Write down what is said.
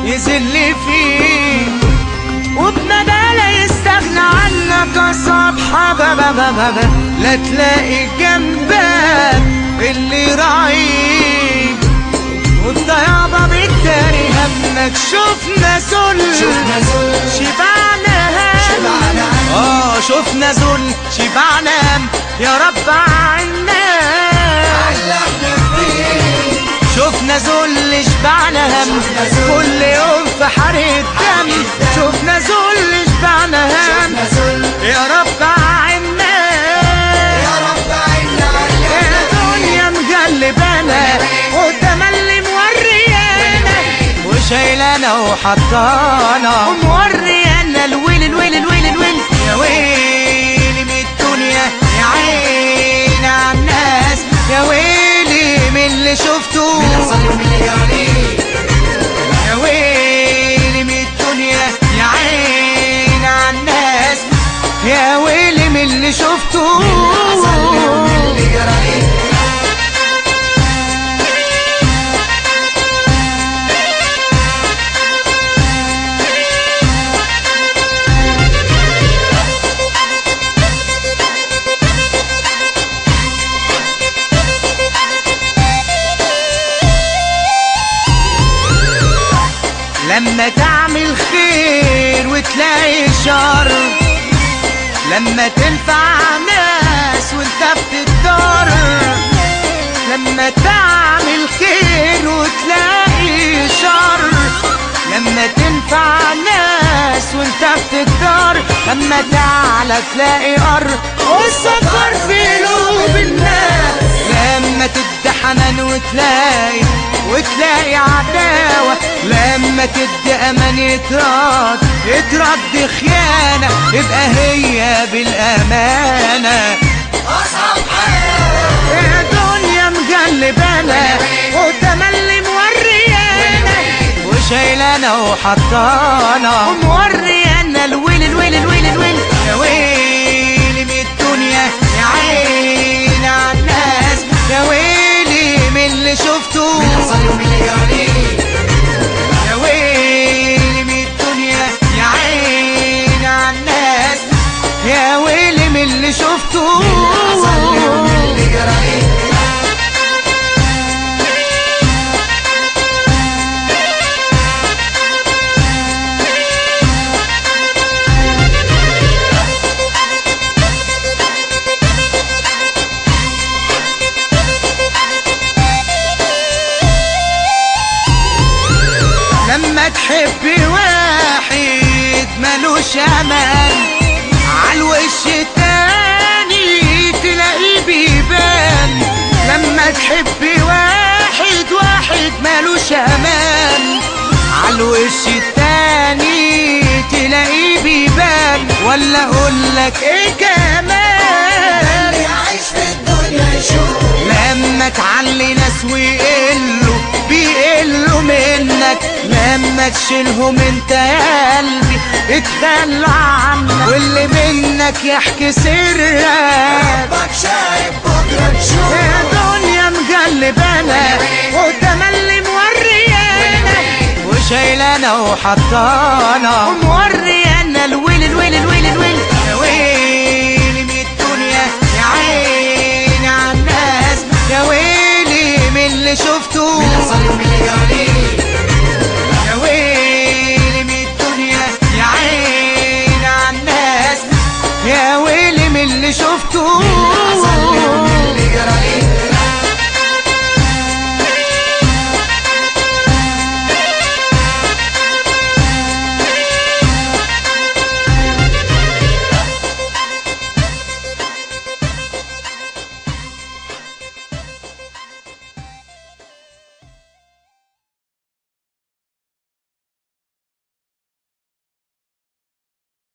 يذل فيه، وبندى لا يستغنى عنك أصاب حبابا، لا تلاقي جنبك اللي يراعيك، وانت يابا بالداري همك. شفنا ذل شبعنا هم، شفنا ذل شبعنا هم، يا رب عنا شفنا ذل شبعنا هم، كل يوم في حرق دم. شفنا ذل شبعنا هم، يا رب عنا يا دنيا مقلبانا والتملي موريانا، وشايلانا وحطانا وموريانا الويل الويل الويل الويل. يا ويلي من الدنيا يا عيني عالناس، يا ويلي من اللي شفته، يا ويلي من الدنيا يا عيني عالناس، يا ويلي من اللي شفته. لما تعمل خير وتلاقي شر، لما تنفع ناس وانت بتضر، لما تعمل خير وتلاقي شر، لما تنفع ناس وانت بتضر، لما تعلى تلاقي قر والسكر في قلوب الناس، لما تدي حنان وتلاقي عداوة، لما تدي امان يترد خيانة، يبقى هي بالامانة اصعب حياة. يا دنيا مقلبانا والتملي موريانا، وشايلانا وحطانا وموريانا الويل الويل الويل الويل. يا ويلي من الدنيا يا عيني عالناس، يا ويلي من اللي شفته، يا ويلي من الدنيا يا عيني عالناس، يا ويلي من اللي شفته. لما تحب واحد ملوش امان، عالوش التاني تلاقيه بيبان. لما تحب واحد ملوش امان، عالوش التاني تلاقيه بيبان. ولا اقولك ايه كمان، اللي عايش في الدنيا يشوف، لما تعلي ناس بيقلوا منك، لما تشيلهم انت يا قلبي اتدلع عنك، واللي منك يحكي سرك ربك شايف بكره تشوف. يا دنيا مقلبانا والتملي موريانا، وشايلانا وحطانا وموريانا الويل الويل الويل الويل. يا ويلي من الدنيا يا عيني عالناس، يا ويلي من اللي شفته،